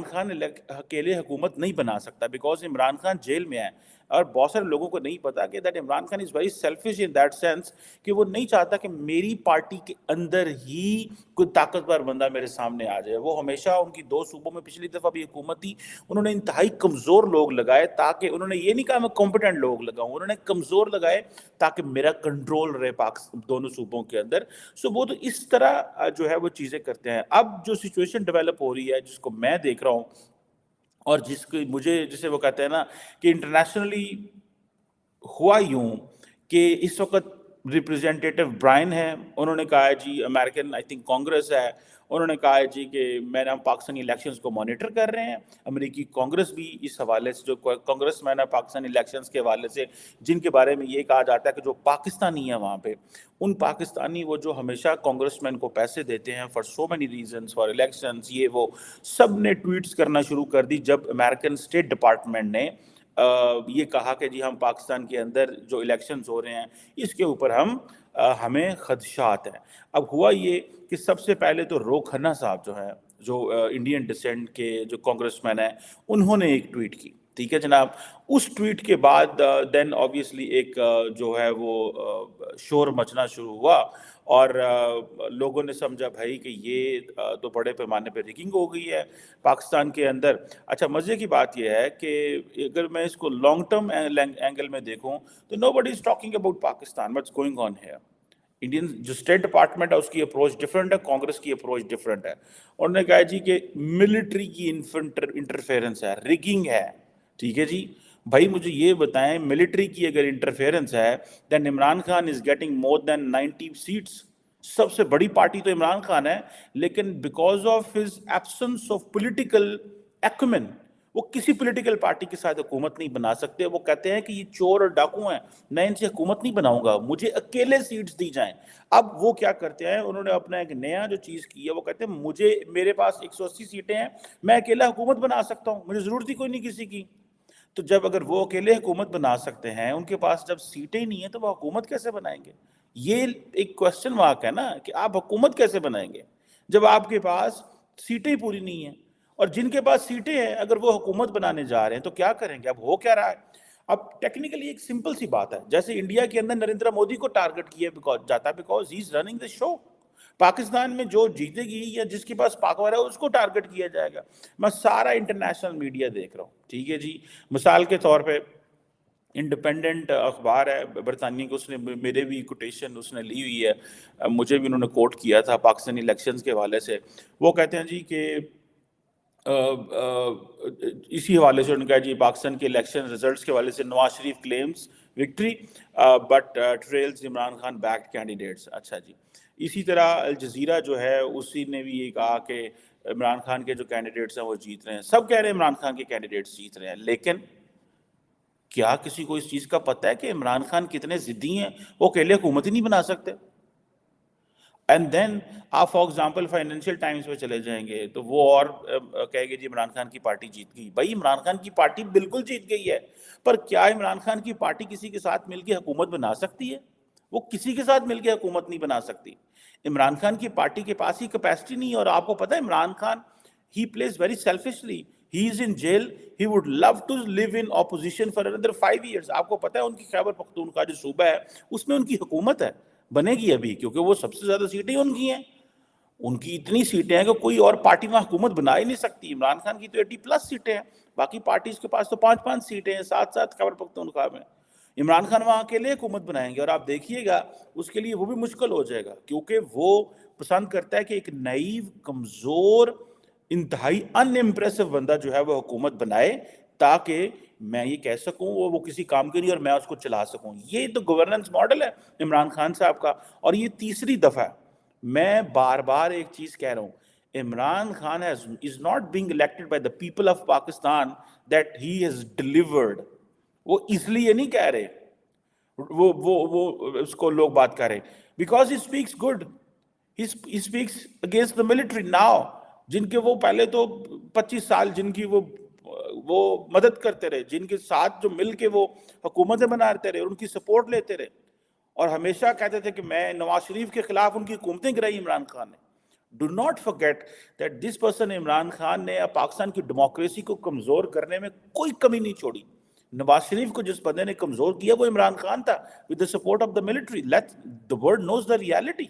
खान अकेले हुकूमत नहीं बना सकता, बिकॉज इमरान खान जेल में है। और बहुत सारे लोगों को नहीं पता कि that Imran Khan is very selfish in that sense कि वो नहीं चाहता कि मेरी पार्टी के अंदर ही कोई ताकतवर बंदा मेरे सामने आ जाए। वो हमेशा उनकी 2 सूबों में पिछली दफ़ा भी हुकूमत थी, उन्होंने इंतहाई कमज़ोर लोग लगाए, ताकि उन्होंने ये नहीं कहा मैं कॉम्पिटेंट लोग लगाऊं, उन्होंने कमज़ोर लगाए ताकि मेरा कंट्रोल रहे दोनों सूबों के अंदर। सो वो तो इस तरह जो है वो चीज़ें करते हैं। अब जो सिचुएशन डेवलप हो रही है, जिसको मैं देख रहा हूँ, और जिसको मुझे, जिसे वो कहते हैं ना कि इंटरनेशनली हुआ यूं कि इस वक्त रिप्रेजेंटेटिव ब्रायन है, उन्होंने कहा है जी, अमेरिकन आई थिंक कांग्रेस है, उन्होंने कहा है जी कि मैंने हम पाकिस्तानी इलेक्शंस को मॉनिटर कर रहे हैं। अमेरिकी कांग्रेस भी इस हवाले से, जो कांग्रेस मैन है पाकिस्तानी इलेक्शंस के हवाले से, जिनके बारे में ये कहा जाता है कि जो पाकिस्तानी है वहाँ पे, उन पाकिस्तानी वो जो हमेशा कांग्रेसमैन को पैसे देते हैं for so many reasons, for elections, ये वो, सब ने ट्वीट्स करना शुरू कर दी जब अमेरिकन स्टेट डिपार्टमेंट ने ये कहा कि जी हम पाकिस्तान के अंदर जो इलेक्शंस हो रहे हैं इसके ऊपर हमें खदशात हैं। अब हुआ ये कि सबसे पहले तो रो खन्ना साहब जो है, जो इंडियन डिसेंट के जो कांग्रेसमैन हैं, उन्होंने एक ट्वीट की, ठीक है जनाब। उस ट्वीट के बाद देन ऑब्वियसली एक जो है वो शोर मचना शुरू हुआ, और लोगों ने समझा भाई कि ये तो बड़े पैमाने पे रिगिंग हो गई है पाकिस्तान के अंदर। अच्छा, मज़े की बात यह है कि अगर मैं इसको लॉन्ग टर्म एंगल में देखूं तो nobody is talking about Pakistan, what's going on here. Indian जो स्टेट डिपार्टमेंट है उसकी अप्रोच डिफरेंट है, कांग्रेस की अप्रोच डिफरेंट है। उन्होंने कहा जी कि मिलिट्री की इंटरफेरेंस है, रिगिंग है, ठीक है जी। भाई मुझे ये बताएं, मिलिट्री की अगर इंटरफेरेंस है, then Imran Khan is getting more than 90 seats. सबसे बड़ी पार्टी तो इमरान खान है, लेकिन because of his absence of political acumen वो किसी पॉलिटिकल पार्टी के साथ हुकूमत नहीं बना सकते। वो कहते हैं कि ये चोर और डाकू हैं, मैं इनसे हुकूमत नहीं बनाऊंगा, मुझे अकेले सीट्स दी जाएं। अब वो क्या करते हैं, उन्होंने अपना एक नया जो चीज़ की है, वो कहते हैं मुझे, मेरे पास 180 सीटें हैं, मैं अकेला हुकूमत बना सकता हूँ, मुझे ज़रूरत ही कोई नहीं किसी की। तो जब अगर वो अकेले हुकूमत बना सकते हैं, उनके पास जब सीटें ही नहीं है, तो वो हुकूमत कैसे बनाएंगे? ये एक क्वेश्चन मार्क है ना कि आप हुकूमत कैसे बनाएंगे जब आपके पास सीटें पूरी नहीं है। और जिनके पास सीटें हैं, अगर वो हुकूमत बनाने जा रहे हैं तो क्या करेंगे? अब हो क्या रहा है? अब टेक्निकली एक सिंपल सी बात है, जैसे इंडिया के अंदर नरेंद्र मोदी को टारगेट किया जाता है because he is running the show. Pakistan में जो जीतेगी या जिसके पास पावर है उसको टारगेट किया जाएगा। मैं सारा इंटरनेशनल मीडिया देख रहा हूँ, ठीक है जी। मिसाल के तौर पे इंडिपेंडेंट अखबार है बरतानिया की, उसने मेरे भी कोटेशन उसने ली हुई है, मुझे भी उन्होंने कोट किया था पाकिस्तानी इलेक्शंस के हवाले से। वो कहते हैं जी कि इसी हवाले से उन्होंने कहा जी पाकिस्तान के इलेक्शन रिजल्ट्स के हवाले से Nawaz Sharif claims victory but trails Imran Khan backed candidates. अच्छा जी। इसी तरह अल जजीरा जो है उसी ने भी ये कहा कि इमरान खान के जो कैंडिडेट्स हैं वो जीत रहे हैं। सब कह रहे हैं इमरान खान के कैंडिडेट्स जीत रहे हैं, लेकिन क्या किसी को इस चीज़ का पता है कि इमरान खान कितने ज़िद्दी हैं? वो अकेले हुकूमत ही नहीं बना सकते। एंड देन आप फॉर एग्जांपल फाइनेंशियल टाइम्स पे चले जाएंगे तो वो और कहेंगे जी इमरान खान की पार्टी जीत गई। भाई इमरान खान की पार्टी बिल्कुल जीत गई है, पर क्या इमरान खान की पार्टी किसी के साथ मिलकर हुकूमत बना सकती है? वो किसी के साथ मिलकर हुकूमत नहीं बना सकती। इमरान खान की पार्टी के पास ही कैपेसिटी नहीं है। और आपको पता है Imran Khan, he plays very selfishly, he is in jail, he would love to live in opposition for another 5 years। आपको पता है उनकी खैबर पख्तूनख्वा जो सूबा है उसमें उनकी हुकूमत है, बनेगी अभी, क्योंकि वो सबसे ज्यादा सीटें उनकी हैं। उनकी इतनी सीटें हैं कि कोई और पार्टी वहां हुकूमत बना ही नहीं सकती। इमरान खान की तो 80+ सीटें हैं, बाकी पार्टीज के पास तो 5-5 सीटें हैं, 7-7 खैबर पख्तूनख्वा में। इमरान खान वहां अकेले हुकूमत बनाएंगे और आप देखिएगा उसके लिए वो भी मुश्किल हो जाएगा, क्योंकि वो पसंद करता है कि एक नईव, कमजोर, इंतहाई अनइम्प्रेसिव बंदा जो है वो हुकूमत बनाए, ताकि मैं ये कह सकूं वो किसी काम के नहीं और मैं उसको चला सकूं। ये तो गवर्नेंस मॉडल है इमरान खान साहब का। और ये तीसरी दफा है, मैं बार बार एक चीज कह रहा हूं, Imran Khan is not being elected by the people of Pakistan that he has delivered. वो इसलिए नहीं कह रहे, वो उसको लोग बात कर रहे because he speaks good, he speaks against the military now. जिनके वो पहले तो 25 साल जिनकी वो मदद करते रहे, जिनके साथ जो मिल के वो हुकूमतें बनाते रहे, उनकी सपोर्ट लेते रहे, और हमेशा कहते थे कि मैं, नवाज शरीफ के खिलाफ उनकी हुकूमतें गिराई इमरान खान ने। Do not forget that this person Imran Khan نے پاکستان کی ڈیموکریسی کو کمزور کرنے میں کوئی کمی نہیں چھوڑی. نواز شریف کو جس بندے نے کمزور کیا وہ عمران خان تھا with the support of the military. Let the world knows the reality.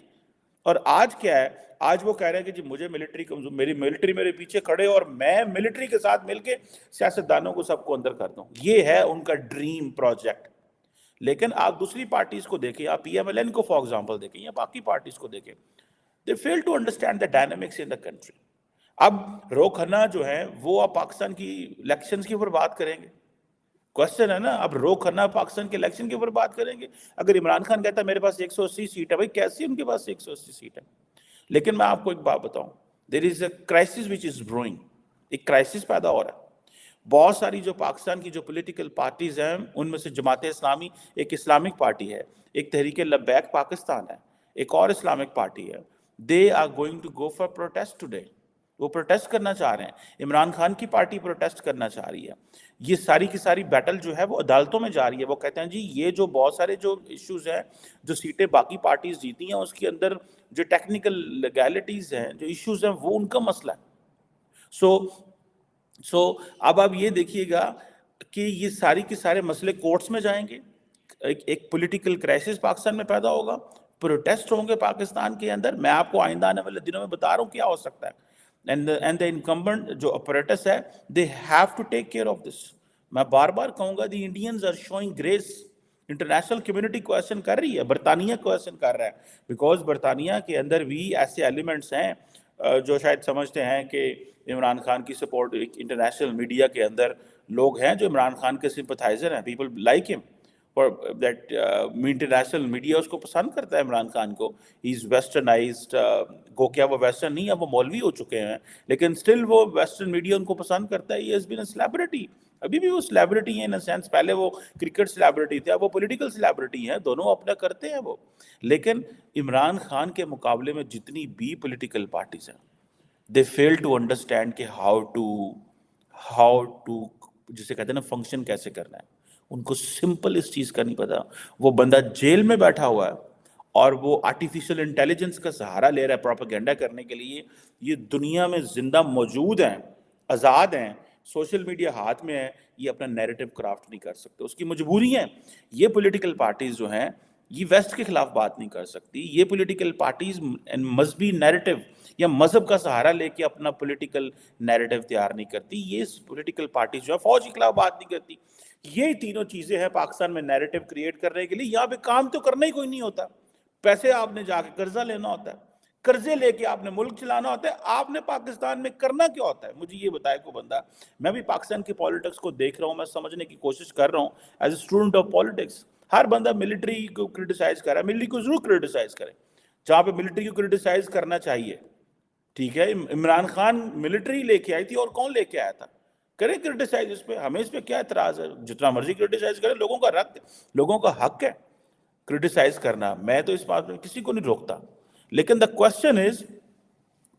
اور آج کیا ہے, آج وہ کہہ رہے ہیں کہ جی مجھے ملٹری کمزور, میری ملٹری میرے پیچھے کھڑے اور میں ملٹری کے ساتھ مل کے سیاستدانوں کو سب کو اندر کر دوں. یہ ہے ان کا ڈریم پروجیکٹ. لیکن آپ دوسری پارٹیز کو دیکھیں, آپ پی ایم ایل این کو فار ایگزامپل دیکھیں یا باقی پارٹیز کو دیکھیں, they fail to understand the dynamics in the country. اب رو کھنہ جو ہے وہ آپ پاکستان کی الیکشنز کے اوپر بات کریں گے, کوشچن ہے نا. اب رو کھنہ پاکستان کے الیکشن کے اوپر بات کریں گے. اگر عمران خان کہتا ہے میرے پاس 180 سیٹ ہے, بھائی کیسی ان کے پاس 180 سیٹ ہے؟ لیکن میں آپ کو ایک بات بتاؤں, there is a crisis which is brewing. ایک کرائسس پیدا ہو رہا ہے. بہت ساری جو پاکستان کی جو پولیٹیکل پارٹیز ہیں ان میں سے جماعت اسلامی ایک اسلامک پارٹی ہے, ایک تحریک لبیک پاکستان ہے, ایک اور اسلامک پارٹی ہے. They are going to go for protest today. وہ پروٹیسٹ کرنا چاہ رہے ہیں. عمران خان کی پارٹی پروٹیسٹ کرنا چاہ رہی ہے. یہ ساری کی ساری بیٹل جو ہے وہ عدالتوں میں جا رہی ہے. وہ کہتے ہیں جی یہ جو بہت سارے جو ایشوز ہیں, جو سیٹیں باقی پارٹیز جیتی ہیں اس کے اندر جو ٹیکنیکل لیگیلٹیز ہیں, جو ایشوز ہیں, وہ ان کا مسئلہ ہے. سو اب آپ یہ دیکھیے گا کہ یہ ساری کے سارے مسئلے کورٹس میں جائیں گے. ایک پولیٹیکل کرائسس پاکستان میں پیدا ہوگا, پروٹیسٹ ہوں گے پاکستان کے اندر. میں آپ کو آئندہ آنے والے دنوں میں بتا رہا ہوں کیا ہو سکتا ہے. اینڈ دا انکمبنٹ جو اپریٹس ہے, they have to take care of this. میں بار بار کہوں گا the Indians are showing grace. International community question کر رہی ہے, برطانیہ کویسچن کر رہا ہے, بیکاز برطانیہ کے اندر بھی ایسے ایلیمنٹس ہیں جو شاید سمجھتے ہیں کہ عمران خان کی سپورٹ. انٹرنیشنل میڈیا کے اندر لوگ ہیں جو عمران خان کے سمپتھائزر ہیں, پیپل لائک ہم, اور دیٹ انٹرنیشنل میڈیا اس کو پسند کرتا ہے عمران خان کو. ہی از ویسٹرنائزڈ, گو کیا وہ ویسٹرن نہیں ہے, وہ مولوی ہو چکے ہیں, لیکن اسٹل وہ ویسٹرن میڈیا ان کو پسند کرتا ہے. He has been a celebrity. ابھی بھی وہ سیلیبریٹی ہیں ان اے سینس. پہلے وہ کرکٹ سیلیبریٹی تھے, اب وہ پولیٹیکل سیلیبریٹی ہیں. دونوں اپنا کرتے ہیں وہ. لیکن عمران خان کے مقابلے میں جتنی بھی پولیٹیکل پارٹیز ہیں, دے فیل ٹو انڈرسٹینڈ کہ ہاؤ ٹو جسے کہتے ہیں نا فنکشن کیسے کرنا ہے. ان کو سمپل اس چیز کا نہیں پتا. وہ بندہ جیل میں بیٹھا ہوا ہے اور وہ آرٹیفیشل انٹیلیجنس کا سہارا لے رہا ہے پروپیگنڈا کرنے کے لیے. یہ دنیا میں زندہ موجود ہیں, آزاد ہیں, سوشل میڈیا ہاتھ میں ہے, یہ اپنا نیریٹو کرافٹ نہیں کر سکتے. اس کی مجبوری ہے. یہ پولیٹیکل پارٹیز جو ہیں یہ ویسٹ کے خلاف بات نہیں کر سکتی. یہ پولیٹیکل پارٹیز مذہبی نیریٹو یا مذہب کا سہارا لے کے اپنا پولیٹیکل نیریٹو تیار نہیں کرتی. یہ پولیٹیکل پارٹیز جو ہے فوج کے خلاف بات نہیں کرتی. یہ تینوں چیزیں ہیں پاکستان میں نیریٹو کریٹ کرنے کے لیے. یہاں پہ کام تو کرنا ہی کوئی نہیں ہوتا. پیسے آپ نے جا کے قرضہ لینا ہوتا ہے, قرضے لے کے آپ نے ملک چلانا ہوتا ہے. آپ نے پاکستان میں کرنا کیا ہوتا ہے؟ مجھے یہ بتائے کو بندہ. میں بھی پاکستان کی پالیٹکس کو دیکھ رہا ہوں, میں سمجھنے کی کوشش کر رہا ہوں as a student of politics. ہر بندہ ملٹری کو کرٹیسائز کر رہا ہے. ملٹری کو ضرور کرٹیسائز کرے جہاں پہ ملٹری کو کرٹیسائز کرنا چاہیے, ٹھیک ہے. عمران خان ملٹری لے کے آئی تھی, اور کون لے کے آیا تھا؟ کریں کرٹیسائز اس پہ, ہمیں اس پہ کیا اعتراض ہے؟ جتنا مرضی کرٹیسائز کریں, لوگوں کا حق ہے کرٹیسائز کرنا. میں تو اس بات میں کسی کو نہیں روکتا. لیکن دا کوسچن از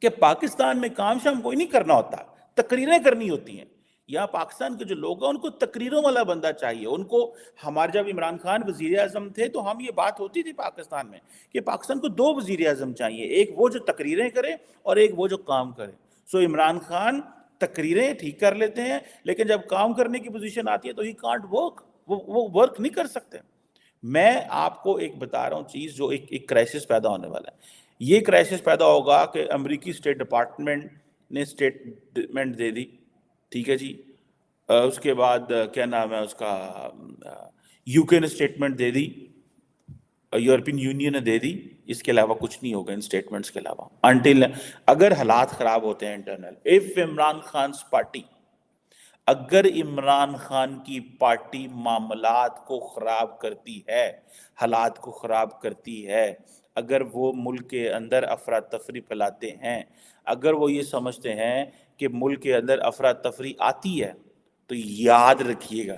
کہ پاکستان میں کام شام کوئی نہیں کرنا ہوتا, تقریریں کرنی ہوتی ہیں. یہاں پاکستان کے جو لوگ ہیں ان کو تقریروں والا بندہ چاہیے. ان کو, ہمارے جب عمران خان وزیر اعظم تھے تو ہم یہ بات ہوتی تھی پاکستان میں کہ پاکستان کو 2 وزیر اعظم چاہیے, ایک وہ جو تقریریں کرے اور ایک وہ جو کام کرے. سو عمران خان تقریریں ٹھیک کر لیتے ہیں, لیکن جب کام کرنے کی پوزیشن آتی ہے تو ہی کانٹ ورک, وہ ورک نہیں کر سکتے. میں آپ کو ایک بتا رہا ہوں چیز جو ایک کرائسس پیدا ہونے والا ہے. یہ کرائسس پیدا ہوگا کہ امریکی اسٹیٹ ڈپارٹمنٹ نے اسٹیٹمنٹ دے دی, ٹھیک ہے جی. اس کے بعد کیا نام ہے اس کا, یو کے نے اسٹیٹمنٹ دے دی, یورپین یونین نے دے دی. اس کے علاوہ کچھ نہیں ہوگا ان اسٹیٹمنٹس کے علاوہ, انٹل اگر حالات خراب ہوتے ہیں انٹرنل. اف عمران خان's پارٹی, اگر عمران خان کی پارٹی معاملات کو خراب کرتی ہے, حالات کو خراب کرتی ہے, اگر وہ ملک کے اندر افراتفری پھیلاتے ہیں, اگر وہ یہ سمجھتے ہیں کہ ملک کے اندر افراتفری آتی ہے, تو یاد رکھیے گا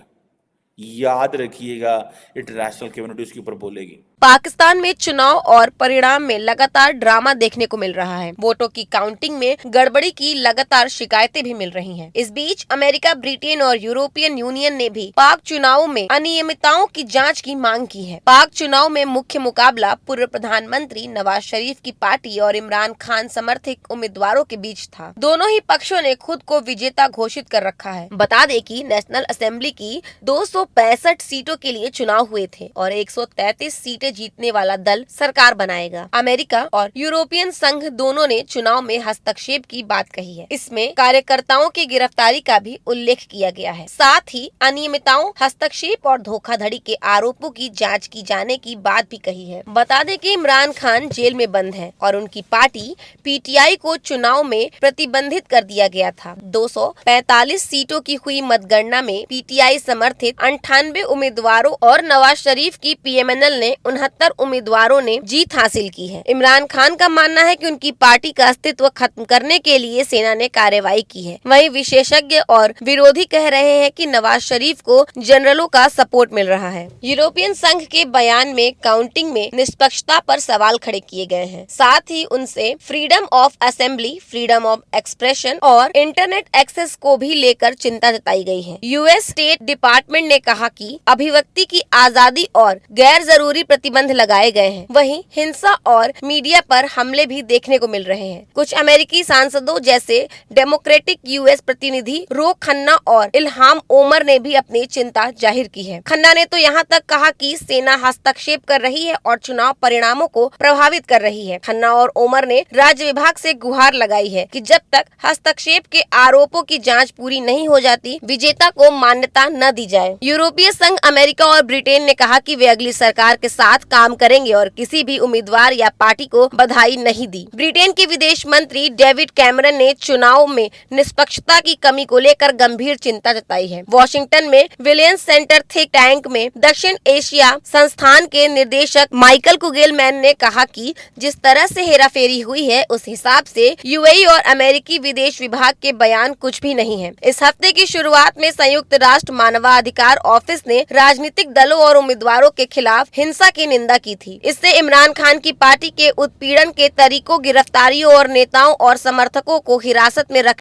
याद रखिएगा इंटरनेशनल कम्युनिटी उसके ऊपर बोलेगी। पाकिस्तान में चुनाव और परिणाम में लगातार ड्रामा देखने को मिल रहा है। वोटों की काउंटिंग में गड़बड़ी की लगातार शिकायतें भी मिल रही हैं। इस बीच अमेरिका, ब्रिटेन और यूरोपियन यूनियन ने भी पाक चुनाव में अनियमितताओं की जांच की मांग की है। पाक चुनाव में मुख्य मुकाबला पूर्व प्रधानमंत्री नवाज शरीफ की पार्टी और इमरान खान समर्थित उम्मीदवारों के बीच था। दोनों ही पक्षों ने खुद को विजेता घोषित कर रखा है। बता दें कि नेशनल असेंबली की 265 सीटों के लिए चुनाव हुए थे और 133 सीटें जीतने वाला दल सरकार बनाएगा। अमेरिका और यूरोपियन संघ दोनों ने चुनाव में हस्तक्षेप की बात कही है। इसमें कार्यकर्ताओं की गिरफ्तारी का भी उल्लेख किया गया है। साथ ही अनियमितताओं, हस्तक्षेप और धोखाधड़ी के आरोपों की जांच की जाने की बात भी कही है। बता दें कि इमरान खान जेल में बंद है और उनकी पार्टी पीटीआई को चुनाव में प्रतिबंधित कर दिया गया था। 245 सीटों की हुई मतगणना में पीटीआई समर्थित 98 उम्मीदवारों और नवाज शरीफ की पीएमएनएल ने 69 उम्मीदवारों ने जीत हासिल की है। इमरान खान का मानना है कि उनकी पार्टी का अस्तित्व खत्म करने के लिए सेना ने कार्रवाई की है। वहीं विशेषज्ञ और विरोधी कह रहे हैं कि नवाज शरीफ को जनरलों का सपोर्ट मिल रहा है। यूरोपियन संघ के बयान में काउंटिंग में निष्पक्षता पर सवाल खड़े किए गए हैं। साथ ही उनसे freedom of assembly, freedom of expression और इंटरनेट एक्सेस को भी लेकर चिंता जताई गई है। यूएस स्टेट डिपार्टमेंट ने कहा कि अभिव्यक्ति की आजादी और गैर जरूरी प्रतिबंध लगाए गए हैं। वहीं हिंसा और मीडिया पर हमले भी देखने को मिल रहे हैं। कुछ अमेरिकी सांसदों जैसे डेमोक्रेटिक यूएस प्रतिनिधि रो खन्ना और इल्हाम ओमर ने भी अपनी चिंता जाहिर की है। खन्ना ने तो यहाँ तक कहा कि सेना हस्तक्षेप कर रही है और चुनाव परिणामों को प्रभावित कर रही है। खन्ना और ओमर ने राज्य विभाग से गुहार लगाई है कि जब तक हस्तक्षेप के आरोपों की जांच पूरी नहीं हो जाती, विजेता को मान्यता न दी जाए। यूरोपीय संघ, अमेरिका और ब्रिटेन ने कहा कि वे अगली सरकार के साथ काम करेंगे और किसी भी उम्मीदवार या पार्टी को बधाई नहीं दी। ब्रिटेन के विदेश मंत्री डेविड कैमरन ने चुनाव में निष्पक्षता की कमी को लेकर गंभीर चिंता जताई है। वॉशिंगटन में विलियम्स सेंटर थिंक टैंक में दक्षिण एशिया संस्थान के निदेशक माइकल कुगेलमैन ने कहा कि जिस तरह से हेराफेरी हुई है, उस हिसाब से यूएई और अमेरिकी विदेश विभाग के बयान कुछ भी नहीं है। इस हफ्ते की शुरुआत में संयुक्त राष्ट्र मानवाधिकार ऑफिस ने राजनीतिक दलों और उम्मीदवारों के खिलाफ हिंसा की निंदा की थी। इससे इमरान खान की पार्टी के उत्पीड़न के तरीकों, गिरफ्तारियों और नेताओं और समर्थकों को हिरासत में रख